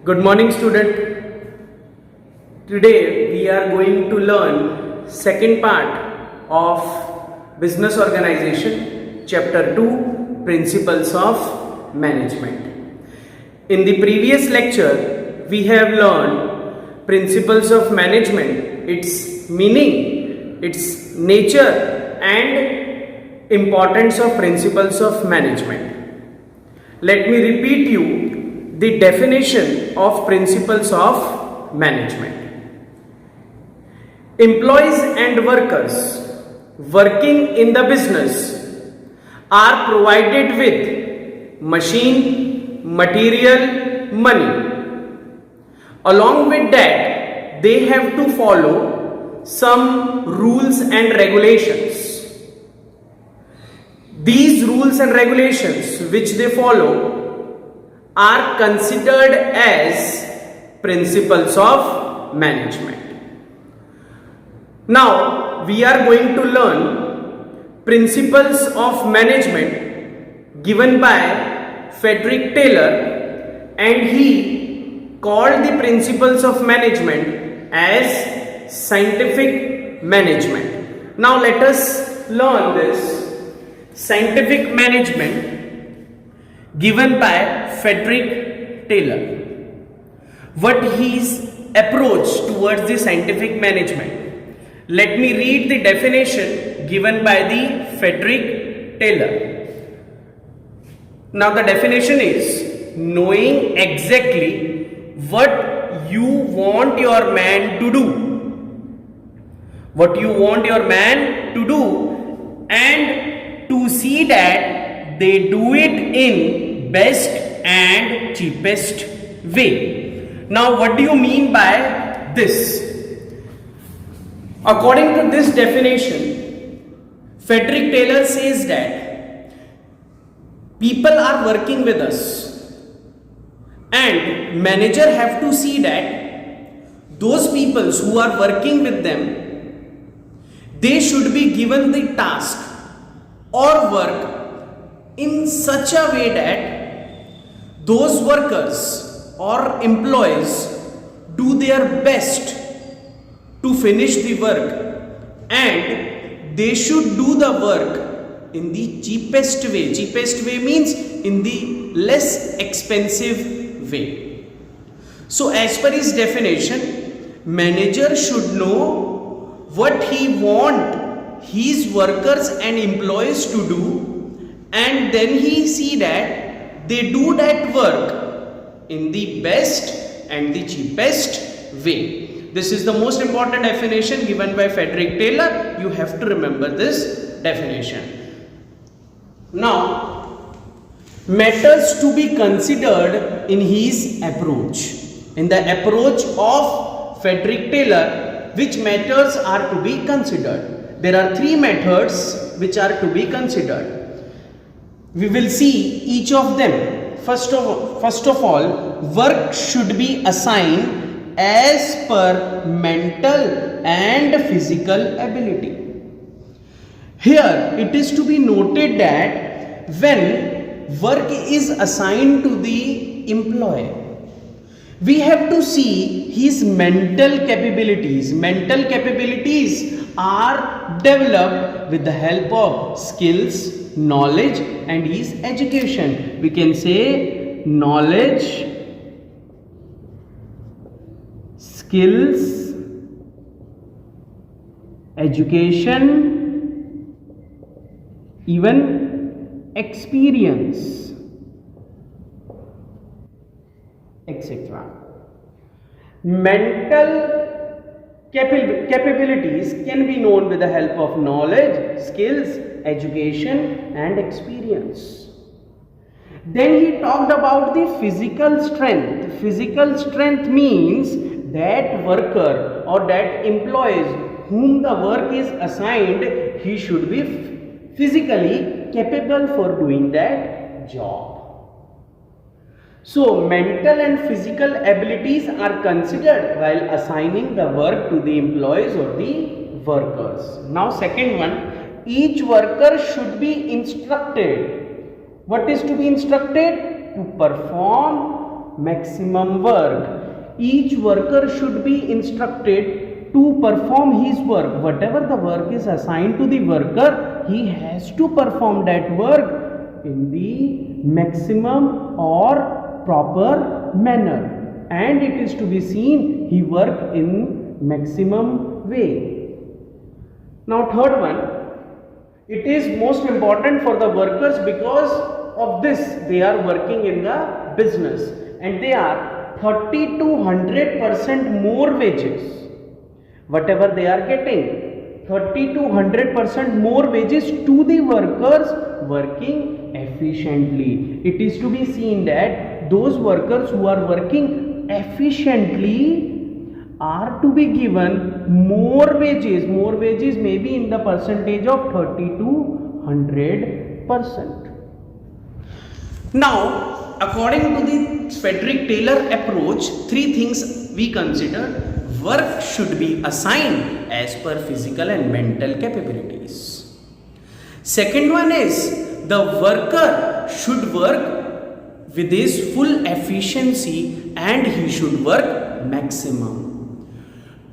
Good morning, student. Today we are going to learn second part of business organization, chapter 2, principles of management. In the previous lecture we have learned principles of management, its meaning, its nature and importance of principles of management. Let me repeat you the definition of principles of management. Employees and workers working in the business are provided with machine, material, money. Along with that, they have to follow some rules and regulations. These rules and regulations which they follow are considered as principles of management. Now we are going to learn principles of management given by Frederick Taylor, and he called the principles of management as scientific management. Now let us learn this scientific management given by Frederick Taylor. What his approach towards the scientific management? Let me read the definition given by the Frederick Taylor. Now the definition is knowing exactly what you want your man to do. What you want your man to do, and to see that they do it in best and cheapest way. Now what do you mean by this? According to this definition, Frederick Taylor says that people are working with us and manager have to see that those people who are working with them, they should be given the task or work in such a way that those workers or employees do their best to finish the work, and they should do the work in the cheapest way. Cheapest way means in the less expensive way. So as per his definition, manager should know what he want his workers and employees to do, and then he see that they do that work in the best and the cheapest way. This is the most important definition given by Frederick Taylor. You have to remember this definition. Now, matters to be considered in his approach. In the approach of Frederick Taylor, which matters are to be considered? There are three methods which are to be considered. We will see each of them. First of all, work should be assigned as per mental and physical ability. Here it is to be noted that when work is assigned to the employee, we have to see his mental capabilities. Mental capabilities are developed with the help of skills, knowledge and his education. We can say knowledge, skills, education, even experience, etc. Mental capabilities can be known with the help of knowledge, skills, education and experience. Then he talked about the physical strength. Physical strength means that worker or that employees whom the work is assigned, he should be physically capable for doing that job. So mental and physical abilities are considered while assigning the work to the employees or the workers. Now second one, each worker should be instructed. What is to be instructed? To perform maximum work. Each worker should be instructed to perform his work. Whatever the work is assigned to the worker, he has to perform that work in the maximum or proper manner, and it is to be seen he work in maximum way. Now third one, it is most important for the workers because of this they are working in the business and they are 30 to 100% more wages. Whatever they are getting, 30 to 100% more wages to the workers working efficiently. It is to be seen that those workers who are working efficiently are to be given more wages. More wages may be in the percentage of 30 to 100%. Now, according to the Frederick Taylor approach, three things we consider. Work should be assigned as per physical and mental capabilities. Second one is the worker should work with his full efficiency and he should work maximum.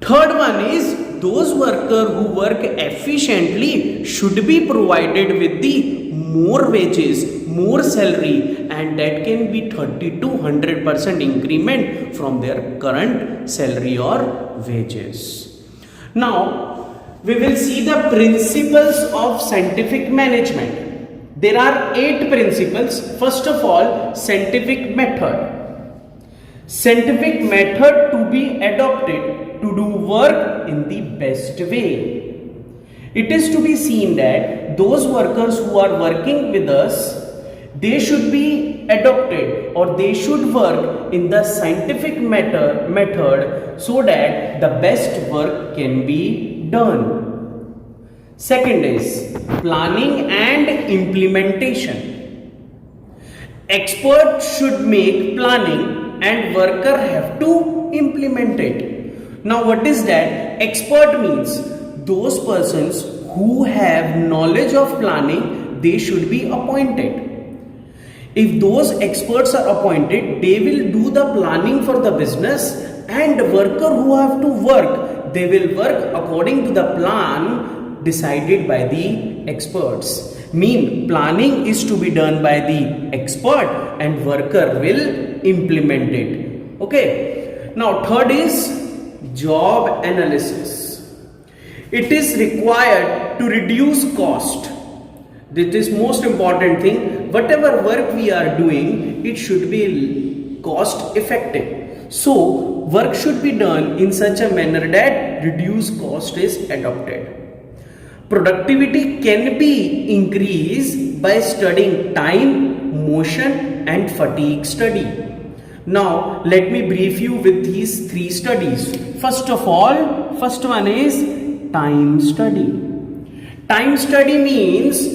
Third one is those workers who work efficiently should be provided with the more wages, more salary, and that can be 30 to 100% increment from their current salary or wages. Now, we will see the principles of scientific management. There are 8 principles. First of all, scientific method. Scientific method to be adopted to do work in the best way. It is to be seen that those workers who are working with us, they should be adopted or they should work in the scientific method so that the best work can be done. Second is planning and implementation. Experts should make planning and worker have to implement it. Now what is that? Expert means those persons who have knowledge of planning, they should be appointed. If those experts are appointed, they will do the planning for the business, and worker who have to work, they will work according to the plan decided by the experts. Planning is to be done by the expert and worker will implement it. Okay. Now third is job analysis. It is required to reduce cost. This is most important thing. Whatever work we are doing, it should be cost effective. So work should be done in such a manner that reduced cost is adopted. Productivity can be increased by studying time, motion and fatigue study. Now let me brief you with these 3 studies. First of all, first one is time study. Time study means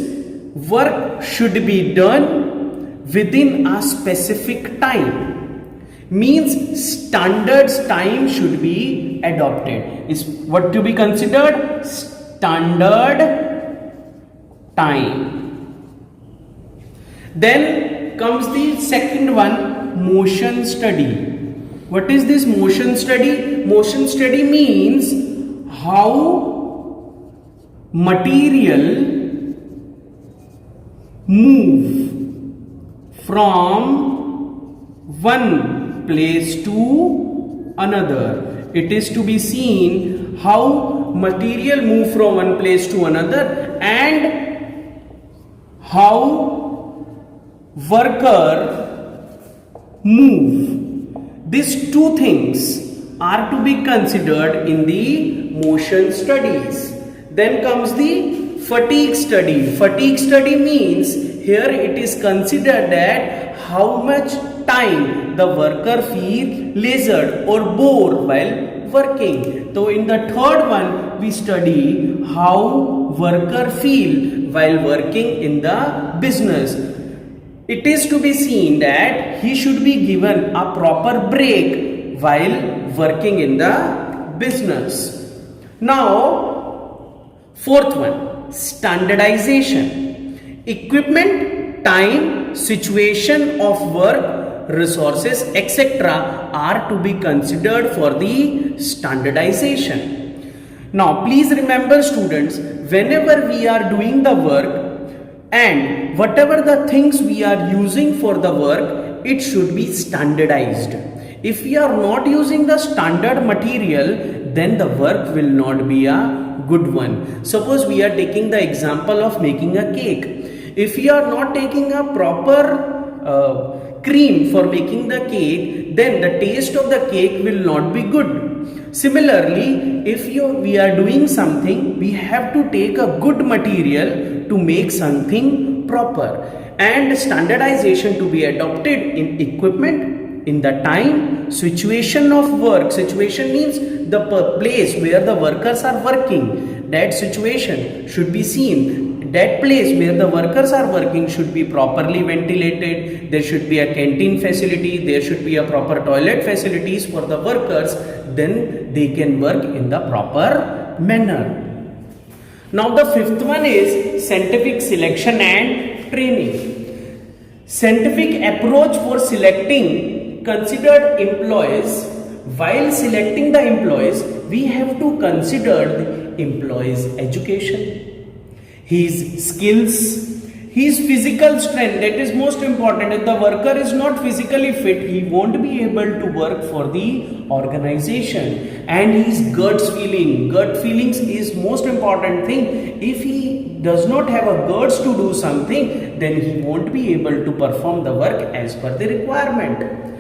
work should be done within a specific time. Standards time should be adopted. Is what to be considered? Standard time. Then comes the second one, motion study. What is this motion study? Motion study means how material move from one place to another. It is to be seen how material move from one place to another and how worker move. These 2 things are to be considered in the motion studies. Then comes the fatigue study. Fatigue study means here it is considered that how much time the worker feels leisured or bored while working. So in the third one we study how worker feel while working in the business. It is to be seen that he should be given a proper break while working in the business. Now, fourth one, standardization. Equipment, time, situation of work resources, etc. are to be considered for the standardization. Now, please remember students, whenever we are doing the work and whatever the things we are using for the work, it should be standardized. If we are not using the standard material, then the work will not be a good one. Suppose we are taking the example of making a cake. If we are not taking a proper cream for making the cake, then the taste of the cake will not be good. Similarly, if we are doing something, we have to take a good material to make something proper, and standardization to be adopted in equipment, in the time, situation of work. Situation means the place where the workers are working. That situation should be seen. That place where the workers are working should be properly ventilated. There should be a canteen facility. There should be a proper toilet facilities for the workers. Then they can work in the proper manner. Now the fifth one is scientific selection and training. Scientific approach for selecting considered employees. While selecting the employees, we have to consider the employee's education, his skills, his physical strength. That is most important. If the worker is not physically fit, he won't be able to work for the organization. And his gut feelings is most important thing. If he does not have a guts to do something, then he won't be able to perform the work as per the requirement.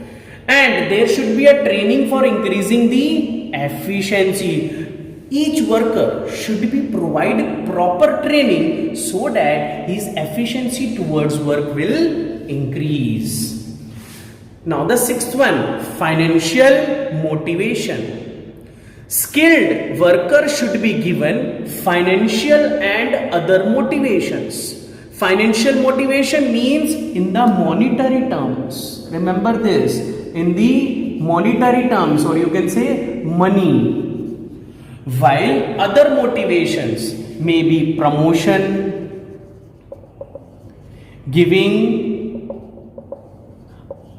And there should be a training for increasing the efficiency. Each worker should be provided proper training so that his efficiency towards work will increase. Now the sixth one, financial motivation. Skilled worker should be given financial and other motivations. Financial motivation means in the monetary terms. Remember this. In the monetary terms, or you can say money. While other motivations may be promotion, giving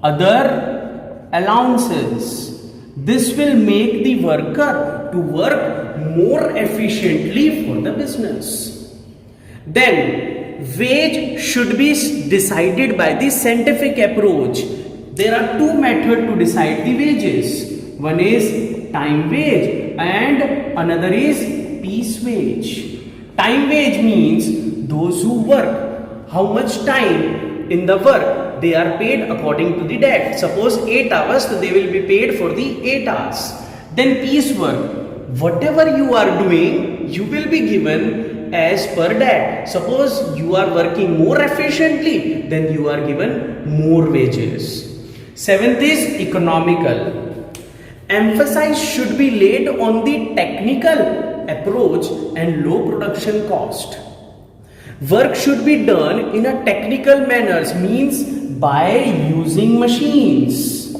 other allowances. This will make the worker to work more efficiently for the business. Then wage should be decided by the scientific approach. There are two methods to decide the wages. One is time wage and another is piece wage. Time wage means those who work, how much time in the work they are paid according to the that. Suppose 8 hours, so they will be paid for the 8 hours. Then piece work, whatever you are doing, you will be given as per that. Suppose you are working more efficiently, then you are given more wages. Seventh is economical. Emphasis should be laid on the technical approach and low production cost. Work should be done in a technical manner, means by using machines.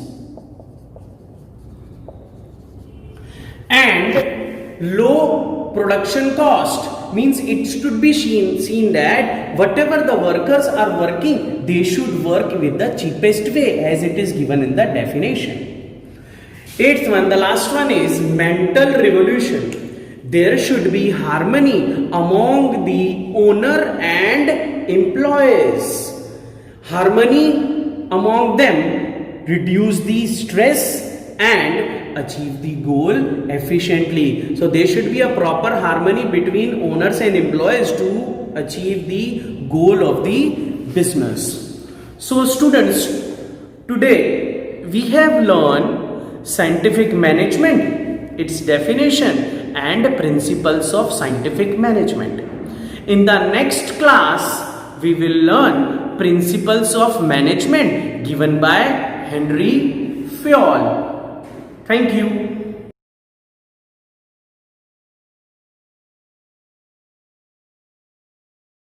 And low production cost means it should be seen that whatever the workers are working, they should work with the cheapest way as it is given in the definition. Eighth one, the last one is mental revolution. There should be harmony among the owner and employees. Harmony among them, reduce the stress and achieve the goal efficiently. So there should be a proper harmony between owners and employees to achieve the goal of the business. So students, today we have learned scientific management, its definition and principles of scientific management. In the next class, we will learn principles of management given by Henry Fayol. Thank you.